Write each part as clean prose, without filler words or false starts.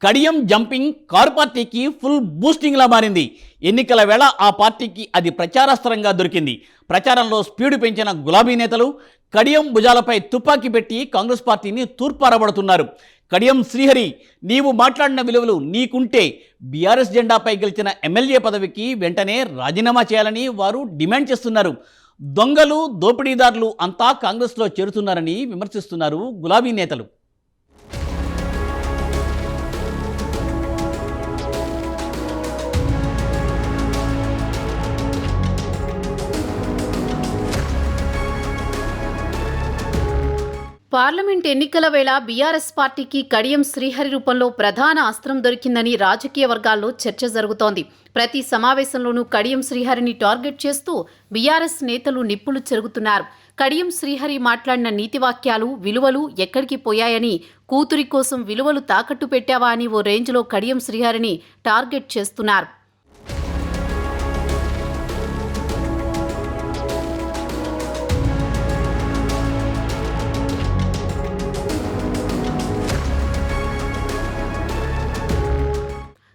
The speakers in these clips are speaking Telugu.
కడియం జంపింగ్ కారు పార్టీకి ఫుల్ బూస్టింగ్లా మారింది. ఎన్నికల వేళ ఆ పార్టీకి అది ప్రచారాస్త్రంగా దొరికింది. ప్రచారంలో స్పీడు పెంచిన గులాబీ నేతలు కడియం భుజాలపై తుపాకీ పెట్టి కాంగ్రెస్ పార్టీని తూర్పారబడుతున్నారు. కడియం శ్రీహరి, నీవు మాట్లాడిన విలువలు నీకుంటే బీఆర్ఎస్ జెండాపై గెలిచిన ఎమ్మెల్యే పదవికి వెంటనే రాజీనామా చేయాలని వారు డిమాండ్ చేస్తున్నారు. దొంగలు, దోపిడీదారులు అంతా కాంగ్రెస్లో చేరుతున్నారని విమర్శిస్తున్నారు గులాబీ నేతలు. పార్లమెంట్ ఎన్నికల వేళ బీఆర్ఎస్ పార్టీకి కడియం శ్రీహరి రూపంలో ప్రధాన అస్త్రం దొరికిందని రాజకీయ వర్గాల్లో చర్చ జరుగుతోంది. ప్రతి సమావేశంలోనూ కడియం శ్రీహరిని టార్గెట్ చేస్తూ బీఆర్ఎస్ నేతలు నిప్పులు చెరుగుతున్నారు. కడియం శ్రీహరి మాట్లాడిన నీతి వాక్యాలు, విలువలు ఎక్కడికి పోయాయని, కూతురి కోసం విలువలు తాకట్టు పెట్టావా అని ఓ రేంజ్లో కడియం శ్రీహరిని టార్గెట్ చేస్తున్నారు.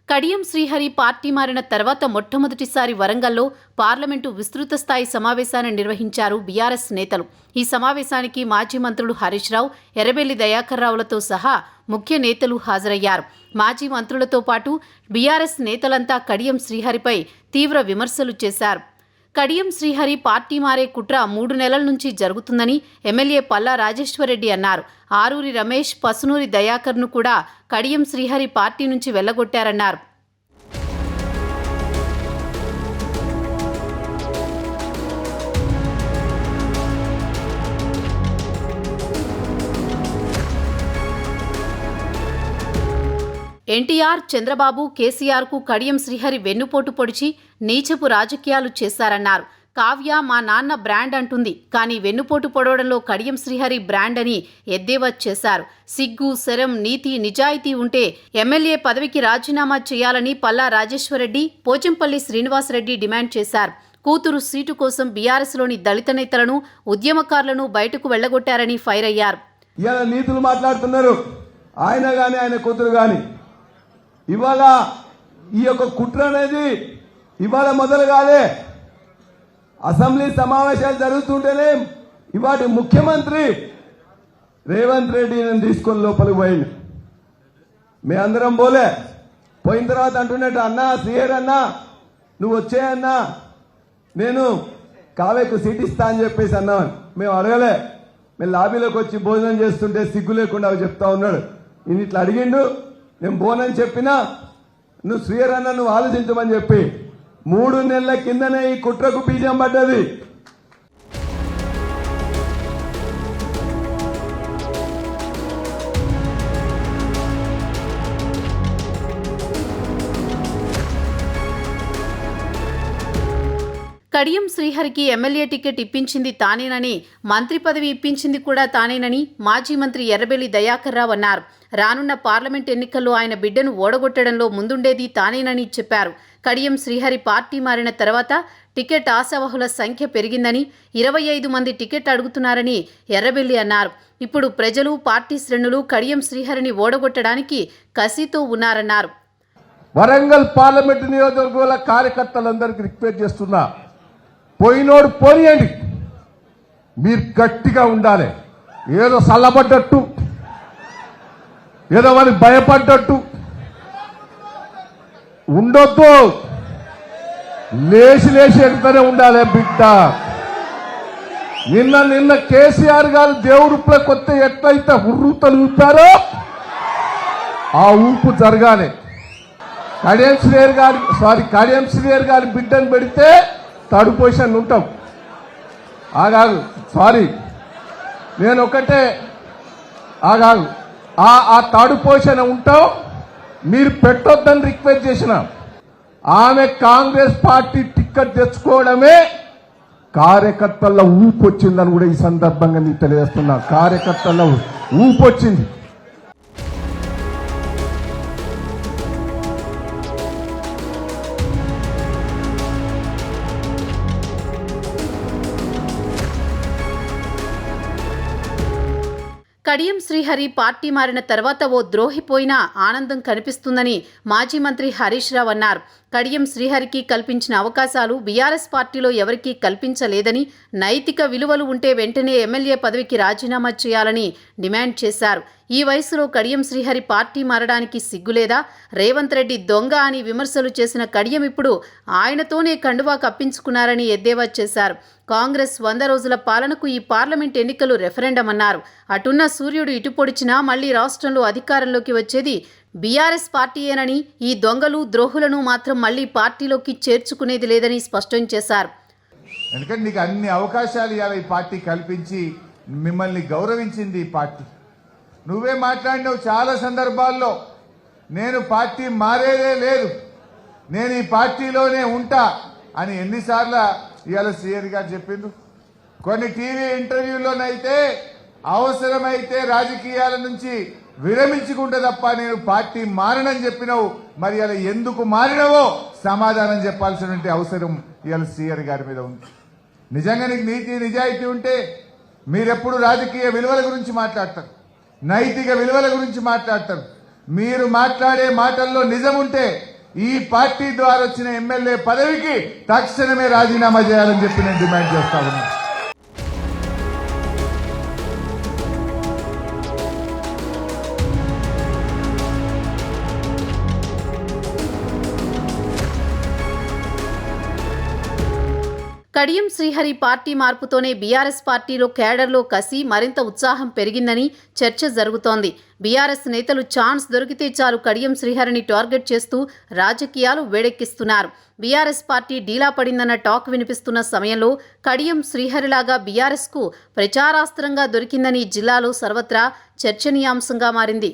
కడియం శ్రీహరి పార్టీ మారిన తర్వాత మొట్టమొదటిసారి వరంగల్లో పార్లమెంటు విస్తృత స్థాయి సమావేశాన్ని నిర్వహించారు బీఆర్ఎస్ నేతలు. ఈ సమావేశానికి మాజీ మంత్రులు హరీష్ రావు, ఎర్రబెల్లి దయాకర్ రావులతో సహా ముఖ్య నేతలు హాజరయ్యారు. మాజీ మంత్రులతో పాటు బీఆర్ఎస్ నేతలంతా కడియం శ్రీహరిపై తీవ్ర విమర్శలు చేశారు. కడియం శ్రీహరి పార్టీ మారే కుట్ర 3 నెలల నుంచి జరుగుతుందని ఎమ్మెల్యే పల్లా రాజేశ్వరరెడ్డి అన్నారు. ఆరూరి రమేష్, పసునూరి దయాకర్ను కూడా కడియం శ్రీహరి పార్టీ నుంచి వెళ్లగొట్టారన్నారు. ఎన్టీఆర్, చంద్రబాబు, కేసీఆర్కు కడియం శ్రీహరి వెన్నుపోటు పొడిచి నీచపు రాజకీయాలు చేశారన్నారు. కావ్య మా నాన్న బ్రాండ్ అంటుంది, కానీ వెన్నుపోటు పొడవడంలో కడియం శ్రీహరి బ్రాండ్ అని ఎద్దేవా చేశారు. సిగ్గు, శరం, నీతి, నిజాయితీ ఉంటే ఎమ్మెల్యే పదవికి రాజీనామా చేయాలని పల్లా రాజేశ్వరరెడ్డి, పోచంపల్లి శ్రీనివాసరెడ్డి డిమాండ్ చేశారు. కూతురు సీటు కోసం బీఆర్ఎస్లోని దళిత నేతలను, ఉద్యమకారులను బయటకు వెళ్లగొట్టారని ఫైర్ అయ్యారు. నీతులు మాట్లాడుతున్నారు ఆయన గాని, ఆయన కూతురు గాని. ఇవాళ ఈ యొక్క కుట్ర అనేది ఇవాళ మొదలు కాలే. అసెంబ్లీ సమావేశాలు జరుగుతుంటేనే ఇవాటి ముఖ్యమంత్రి రేవంత్ రెడ్డి నేను తీసుకొని లోపలికి పోయింది. మీ అందరం పోయిన తర్వాత అంటున్నట్టు, అన్నా శ్రీహరి అన్నా నువ్వు వచ్చేయన్నా, నేను కావేకు సీట్ ఇస్తా అని చెప్పేసి అన్నామని మేము అడగలే. మేము లాబీలోకి వచ్చి భోజనం చేస్తుంటే సిగ్గు లేకుండా అవి చెప్తా ఉన్నాడు. ఈయన ఇట్లా అడిగిండు, నేను బోనని చెప్పినా నువ్వు శ్రీహరి అన్న నువ్వు ఆలోచించమని చెప్పి 3 నెలల కిందనే ఈ కుట్రకు బీజం పడ్డది. కడియం శ్రీహరికి ఎమ్మెల్యే టికెట్ ఇప్పించింది తానేనని, మంత్రి పదవి ఇప్పించింది కూడా తానేనని మాజీ మంత్రి ఎర్రబెల్లి దయాకర్ రావు అన్నారు. రానున్న పార్లమెంట్ ఎన్నికల్లో ఆయన బిడ్డను ఓడగొట్టడంలో ముందుండేది తానేనని చెప్పారు. కడియం శ్రీహరి పార్టీ మారిన తర్వాత టికెట్ ఆశావహుల సంఖ్య పెరిగిందని, 25 మంది టికెట్ అడుగుతున్నారని ఎర్రబెల్లి అన్నారు. ఇప్పుడు ప్రజలు, పార్టీ శ్రేణులు కడియం శ్రీహరిని ఓడగొట్టడానికి కసితో ఉన్నారన్నారు. వరంగల్ పార్లమెంటు నియోజకవర్గాల కార్యకర్తలందరికీ రిక్వెస్ట్ చేస్తున్నా, పోయినోడు పోనీయండి, మీరు గట్టిగా ఉండాలి. ఏదో చల్లబడ్డట్టు, ఏదో వారికి భయపడ్డట్టు ఉండొద్దు. లేచి ఎక్కడనే ఉండాలి బిడ్డ. నిన్న కేసీఆర్ గారు దేవుడుప్పుల కొత్త ఎట్లయితే ఉర్రూతలు ఊపారో ఆ ఊపు జరగాలి. కడియం శ్రీహరి గారి బిడ్డను పెడితే థర్డ్ పొజిషన్ ఉంటాం. ఆగాగు, సారీ నేను ఒకటే ఆగాగు, ఆ థర్డ్ పొజిషన్ ఉంటాం. మీరు పెట్టొద్దని రిక్వెస్ట్ చేసిన ఆమె కాంగ్రెస్ పార్టీ టికెట్ తెచ్చుకోవడమే కార్యకర్తల్లో ఊపు వచ్చిందని కూడా ఈ సందర్భంగా మీకు తెలియజేస్తున్నా. కార్యకర్తల్లో ఊపు వచ్చింది. కడియం శ్రీహరి పార్టీ మారిన తర్వాత ఓ ద్రోహిపోయినా ఆనందం కనిపిస్తుందని మాజీ మంత్రి హరీష్ రావు అన్నారు. కడియం శ్రీహరికి కల్పించిన అవకాశాలు బీఆర్ఎస్ పార్టీలో ఎవరికీ కల్పించలేదని, నైతిక విలువలు ఉంటే వెంటనే ఎమ్మెల్యే పదవికి రాజీనామా చేయాలని డిమాండ్ చేశారు. ఈ వయసులో కడియం శ్రీహరి పార్టీ మారడానికి సిగ్గులేదా? రేవంత్ రెడ్డి దొంగ అని విమర్శలు చేసిన కడియం ఇప్పుడు ఆయనతోనే కండువా కప్పించుకున్నారని ఎద్దేవా చేశారు. కాంగ్రెస్ 100 రోజుల పాలనకు ఈ పార్లమెంట్ ఎన్నికలు రెఫరెండం అన్నారు. అటున్న సూర్యుడు ఇటు పొడిచినా మళ్లీ రాష్ట్రంలో అధికారంలోకి వచ్చేది బీఆర్ఎస్ పార్టీయేనని, ఈ దొంగలు ద్రోహులను మాత్రం మళ్లీ పార్టీలోకి చేర్చుకునేది లేదని స్పష్టం చేశారు. ఎందుకంటే నీకు అన్ని అవకాశాలు ఇవాళ ఈ పార్టీ కల్పించి మిమ్మల్ని గౌరవించింది ఈ పార్టీ. నువ్వే మాట్లాడినావు చాలా సందర్భాల్లో, నేను పార్టీ మారేదే లేదు, నేను ఈ పార్టీలోనే ఉంటా అని ఎన్నిసార్లు ఇవాళ శ్రీహరి గారు చెప్పిండ్రు. కొన్ని టీవీ ఇంటర్వ్యూలోనైతే అవసరమైతే రాజకీయాల నుంచి విరమించుకుంటే తప్ప నేను పార్టీ మారనని చెప్పినావు. మరి ఇలా ఎందుకు మారినవో సమాధానం చెప్పాల్సినటువంటి అవసరం ఇవాళ శ్రీహరి గారి మీద ఉంది. నిజంగా నీకు నీతి నిజాయితీ ఉంటే మీరెప్పుడు రాజకీయ విలువల గురించి మాట్లాడతారు, నైతిక విలువల గురించి మాట్లాడతారు. మీరు మాట్లాడే మాటల్లో నిజం ఉంటే ఈ పార్టీ ద్వారా వచ్చిన ఎమ్మెల్యే పదవికి తక్షణమే రాజీనామా చేయాలని చెప్పి నేను డిమాండ్ చేస్తా ఉన్నాను. కడియం శ్రీహరి పార్టీ మార్పుతోనే బీఆర్ఎస్ పార్టీలో కేడర్లో కసి మరింత ఉత్సాహం పెరిగిందని చర్చ జరుగుతోంది. బీఆర్ఎస్ నేతలు ఛాన్స్ దొరికితే చాలు కడియం శ్రీహరిని టార్గెట్ చేస్తూ రాజకీయాలు వేడెక్కిస్తున్నారు. బీఆర్ఎస్ పార్టీ డీలా పడిందన్న టాక్ వినిపిస్తున్న సమయంలో కడియం శ్రీహరిలాగా బీఆర్ఎస్కు ప్రచారాస్త్రంగా దొరికిందని జిల్లాలో సర్వత్రా చర్చనీయాంశంగా మారింది.